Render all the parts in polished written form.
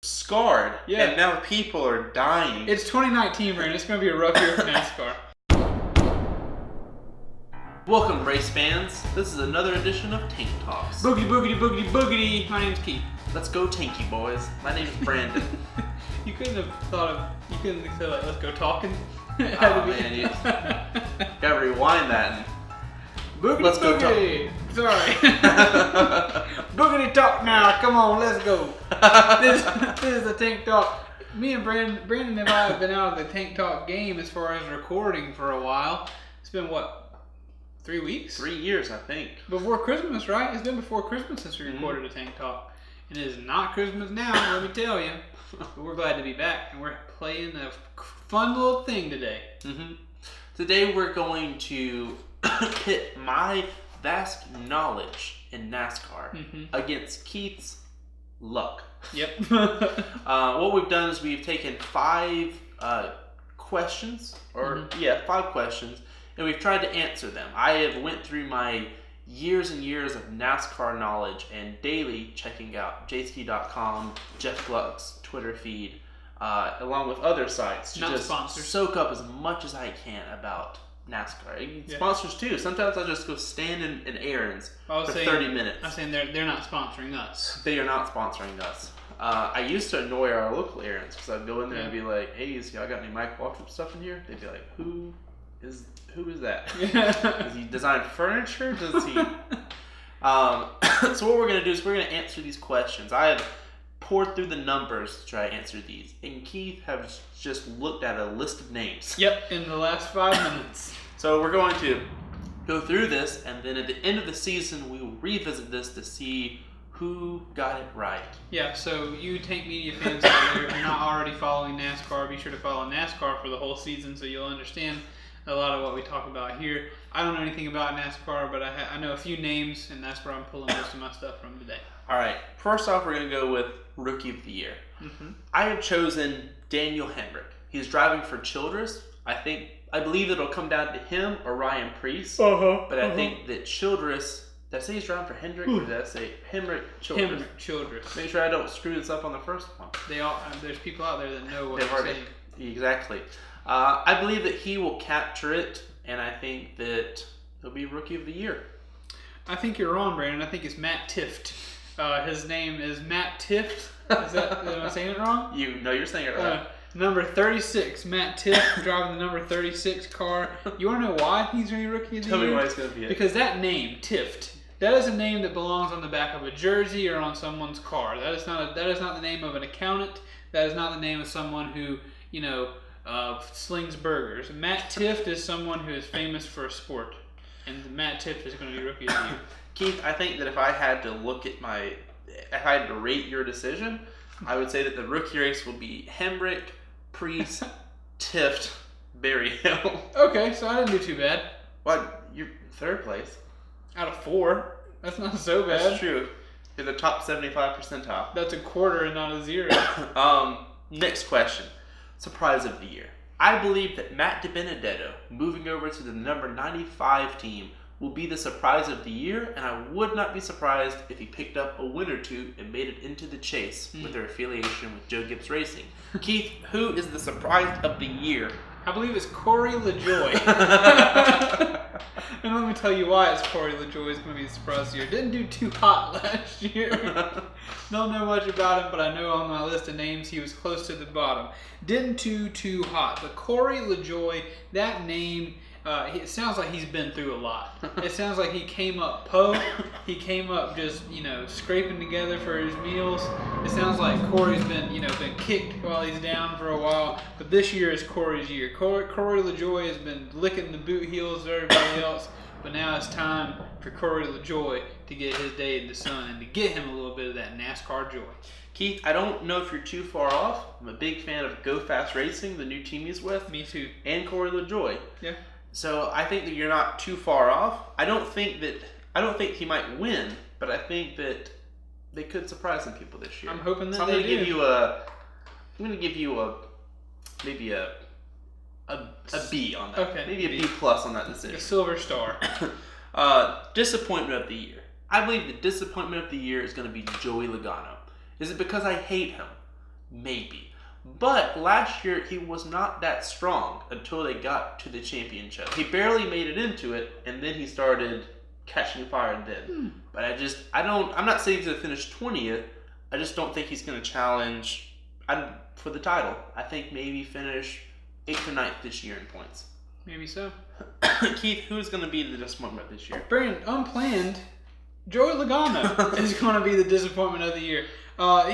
scarred. Yeah. And now people are dying. It's 2019, Brandon. It's going to be a rough year for NASCAR. Welcome, race fans. This is another edition of Tank Talks. Boogity, boogity, boogity, boogity. My name's Keith. Let's go, Tanky boys. My name's Brandon. You couldn't have said, like, let's go talking. Oh, man, you gotta rewind that. Boogity, Let's go boogity. Sorry. Boogity talk now. Come on, let's go. This is the Tank Talk. Me and Brandon and I have been out of the Tank Talk game as far as recording for a while. It's been, what, 3 weeks? 3 years, I think. Before Christmas, right? It's been before Christmas since we recorded a Tank Talk. And it is not Christmas now, let me tell you. But we're glad to be back, and we're playing a fun little thing today. Today we're going to pit my vast knowledge in NASCAR against Keith's luck. Yep. What we've done is we've taken 5 questions, or 5 questions, and we've tried to answer them. I have went through my years and years of NASCAR knowledge and daily checking out jski.com, Jeff Tlaks Twitter feed, along with other sites to just soak up as much as I can about NASCAR. Sponsors too. Sometimes I just go stand in errands for 30 minutes. I'm saying they're not sponsoring us. They are not sponsoring us. I used to annoy our local errands because I'd go in there and be like, "Hey, is y'all got any Mike Waltrip stuff in here?" They'd be like, "Who is that? Does he design furniture? Does he?" So what we're gonna do is we're gonna answer these questions. I have poured through the numbers to try to answer these, and Keith has just looked at a list of names. Yep, in the last 5 minutes. So we're going to go through this, and then at the end of the season, we will revisit this to see who got it right. Yeah, so you Tank Media fans out there, if you're not already following NASCAR, be sure to follow NASCAR for the whole season so you'll understand a lot of what we talk about here. I don't know anything about NASCAR, but I know a few names, and that's where I'm pulling most of my stuff from today. All right, first off, we're going to go with Rookie of the Year. I have chosen Daniel Hemrick. He's driving for Childress. I believe it'll come down to him or Ryan Preece. But I think that Childress, did I say he's driving for Hendrick, or did I say Hemrick Childress? Hemrick Childress. Make sure I don't screw this up on the first one. There's people out there that know what I'm saying. Exactly. I believe that he will capture it, and I think that he'll be Rookie of the Year. I think you're wrong, Brandon. I think it's Matt Tifft. His name is Matt Tifft. Am I saying it wrong? You're saying it right. Number 36, Matt Tifft, driving the number 36 car. You want to know why he's going to be Rookie of the Year? Tell me why he's going to be it. Because that name, Tifft, that is a name that belongs on the back of a jersey or on someone's car. That is not the name of an accountant. That is not the name of someone who, slings burgers. Matt Tifft is someone who is famous for a sport. And Matt Tifft is going to be Rookie of the Year. Keith, I think that if I had to rate your decision, I would say that the rookie race will be Hemrick, Preece, Tifft, Barry Hill. Okay, so I didn't do too bad. What? You're third place. Out of 4. That's not so bad. That's true. You're the top 75 percentile. That's a quarter and not a 0. Next question. Surprise of the year. I believe that Matt DiBenedetto, moving over to the number 95 team, will be the surprise of the year, and I would not be surprised if he picked up a win or two and made it into the chase with their affiliation with Joe Gibbs Racing. Keith, who is the surprise of the year? I believe it's Corey LaJoy. And let me tell you why it's Corey LaJoy is going to be the surprise of the year. Didn't do too hot last year. Don't know much about him, but I know on my list of names he was close to the bottom. Didn't do too hot. But Corey LaJoy, that name, it sounds like he's been through a lot. It sounds like he came up poor. He came up just, scraping together for his meals. It sounds like Corey's been kicked while he's down for a while. But this year is Corey's year. Corey LaJoy has been licking the boot heels of everybody else. But now it's time for Corey LaJoy to get his day in the sun and to get him a little bit of that NASCAR joy. Keith, I don't know if you're too far off. I'm a big fan of Go Fast Racing, the new team he's with. Me too. And Corey LaJoy. Yeah. So I think that you're not too far off. I don't think he might win, but I think that they could surprise some people this year. I'm hoping that so they do. I'm going to give you maybe a B on that. Okay. Maybe a B plus on that decision. A silver star. Disappointment of the year. I believe the disappointment of the year is going to be Joey Logano. Is it because I hate him? maybe. But last year, he was not that strong until they got to the championship. He barely made it into it, and then he started catching fire then. But I'm not saying he's going to finish 20th. I just don't think he's going to challenge for the title. I think maybe finish 8th or 9th this year in points. Maybe so. Keith, who's going to be the disappointment this year? Brandon, unplanned, Joey Logano is going to be the disappointment of the year.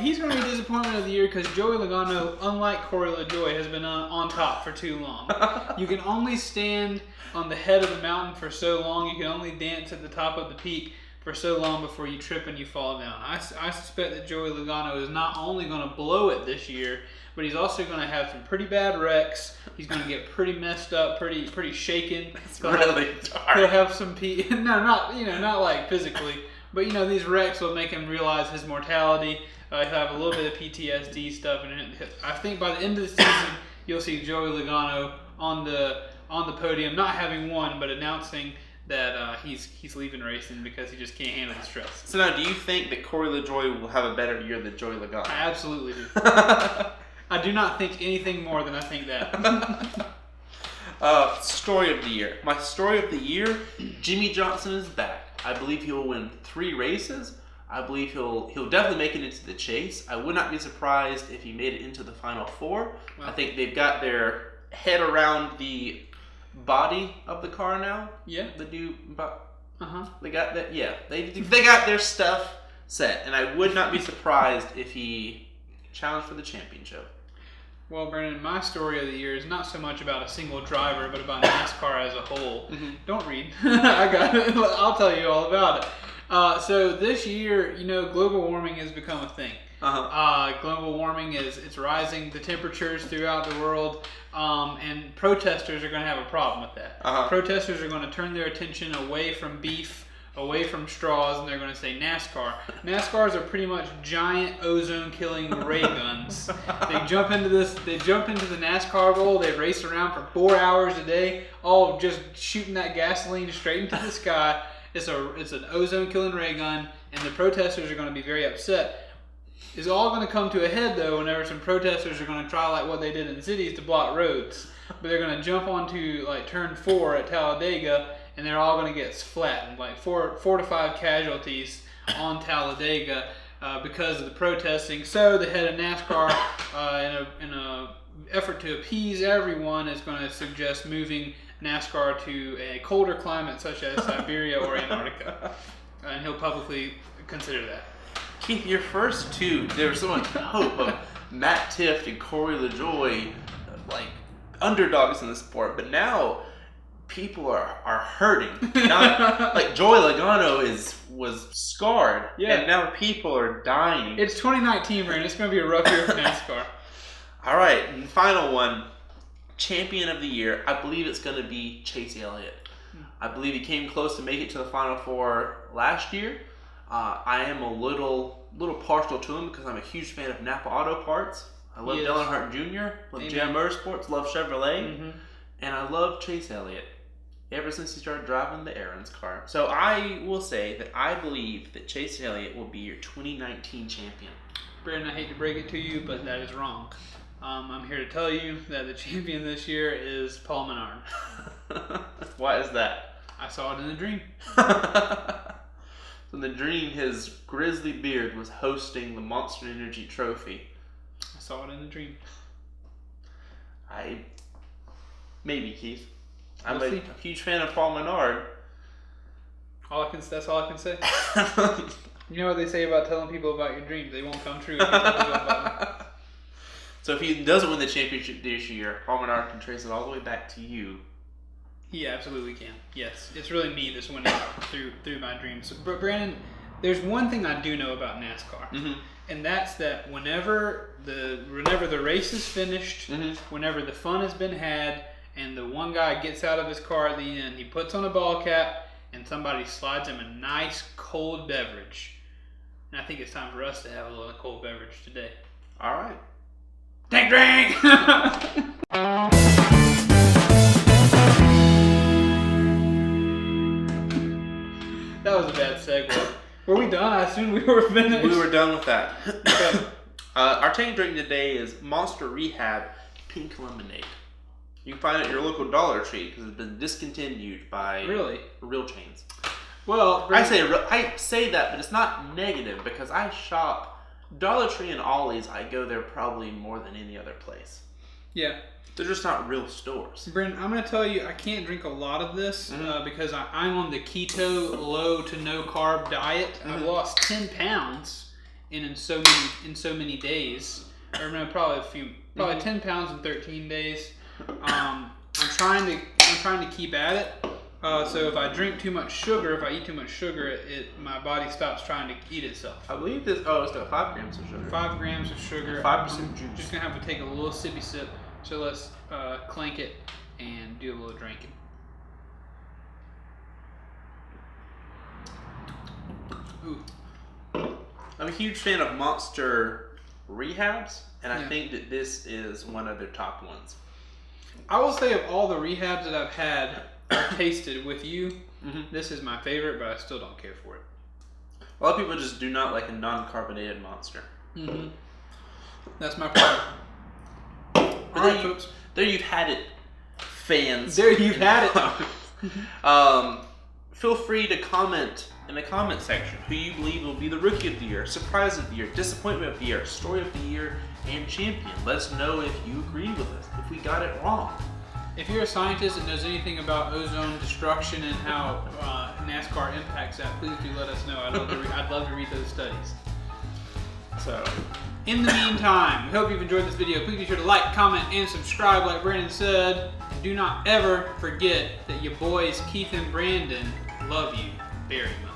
He's going to be disappointment of the year because Joey Logano, unlike Corey LaJoie, has been on top for too long. You can only stand on the head of the mountain for so long. You can only dance at the top of the peak for so long before you trip and you fall down. I suspect that Joey Logano is not only going to blow it this year, but he's also going to have some pretty bad wrecks. He's going to get pretty messed up, pretty shaken. It's really dark. He'll have some not like physically, but these wrecks will make him realize his mortality. He'll have a little bit of PTSD stuff, and I think by the end of the season, you'll see Joey Logano on the podium, not having won, but announcing that he's leaving racing because he just can't handle the stress. So now, do you think that Corey LaJoie will have a better year than Joey Logano? I absolutely do. I do not think anything more than I think that. Story of the year. My story of the year, Jimmy Johnson is back. I believe he will win 3 races. I believe he'll definitely make it into the chase. I would not be surprised if he made it into the final 4. Wow. I think they've got their head around the body of the car now. Yeah. The new They got that. Yeah. They got their stuff set, and I would not be surprised if he challenged for the championship. Well, Brennan, my story of the year is not so much about a single driver, but about NASCAR as a whole. Mm-hmm. Don't read. I got it. I'll tell you all about it. So this year, global warming has become a thing. Global warming it's rising, the temperatures throughout the world, and protesters are going to have a problem with that. Protesters are going to turn their attention away from beef, away from straws, and they're going to say NASCAR. NASCARs are pretty much giant ozone-killing ray guns. They jump into the NASCAR bowl. They race around for 4 hours a day, all just shooting that gasoline straight into the sky. It's an ozone-killing ray gun, and the protesters are going to be very upset. It's all going to come to a head, though, whenever some protesters are going to try like what they did in cities to block roads. But they're going to jump onto turn 4 at Talladega, and they're all going to get flattened, like 4 to 5 casualties on Talladega because of the protesting. So the head of NASCAR, in an effort to appease everyone, is going to suggest moving NASCAR to a colder climate such as Siberia or Antarctica. And he'll publicly consider that. Keith, your first 2, there was so much hope of Matt Tifft and Corey LaJoie, underdogs in the sport, but now people are hurting. Now, Joey Logano was scarred, and now people are dying. It's 2019, Brandon. It's going to be a rough year for NASCAR. All right, and the final one, champion of the year. I believe it's going to be Chase Elliott. I believe he came close to make it to the Final 4 last year. I am a little partial to him because I'm a huge fan of Napa Auto Parts. I love Dale Earnhardt Jr., love GM Motorsports, love Chevrolet, and I love Chase Elliott ever since he started driving the Aaron's car. So I will say that I believe that Chase Elliott will be your 2019 champion. Brandon, I hate to break it to you, but that is wrong. I'm here to tell you that the champion this year is Paul Menard. Why is that? I saw it in a dream. So in the dream, his grizzly beard was hosting the Monster Energy Trophy. I saw it in a dream. Maybe, Keith. I'm a huge fan of Paul Menard. That's all I can say. You know what they say about telling people about your dreams? They won't come true if you tell people about them. So if he doesn't win the championship this year, Paul Menard can trace it all the way back to you. He absolutely can. Yes, it's really me that's winning through my dreams. But Brandon, there's one thing I do know about NASCAR, and that's that whenever the race is finished, whenever the fun has been had, and the one guy gets out of his car at the end, he puts on a ball cap, and somebody slides him a nice cold beverage. And I think it's time for us to have a little cold beverage today. All right. Drink! That was a bad segue. Were we done? I assumed we were finished. We were done with that. Okay. Our tank drink today is Monster Rehab Pink Lemonade. You can find it at your local Dollar Tree because it's been discontinued by real chains. Well, I say that, but it's not negative because I shop Dollar Tree and Ollie's. I go there probably more than any other place. Yeah. They're just not real stores. Brendan, I'm going to tell you, I can't drink a lot of this because I'm on the keto, low to no carb diet. I've lost 10 pounds in so many days. Or no, probably 10 pounds in 13 days. I'm trying to keep at it. So if I drink too much sugar, if I eat too much sugar, my body stops trying to eat itself. I believe this. Oh, it's got 5 grams of sugar. 5 grams of sugar. 5% juice. Just gonna have to take a little sippy sip. So let's clank it and do a little drinking. Ooh. I'm a huge fan of Monster Rehabs, and I think that this is one of their top ones. I will say of all the rehabs that I've had or tasted with you, this is my favorite, but I still don't care for it. A lot of people just do not like a non-carbonated Monster. That's my problem. There you've had it, fans. There you've had it. Feel free to comment in the comment section who you believe will be the Rookie of the Year, Surprise of the Year, Disappointment of the Year, Story of the Year, and Champion. Let us know if you agree with us, if we got it wrong. If you're a scientist that knows anything about ozone destruction and how NASCAR impacts that, please do let us know. I'd love to read those studies. So, in the meantime, we hope you've enjoyed this video. Please be sure to like, comment, and subscribe like Brandon said. Do not ever forget that your boys Keith and Brandon love you very much.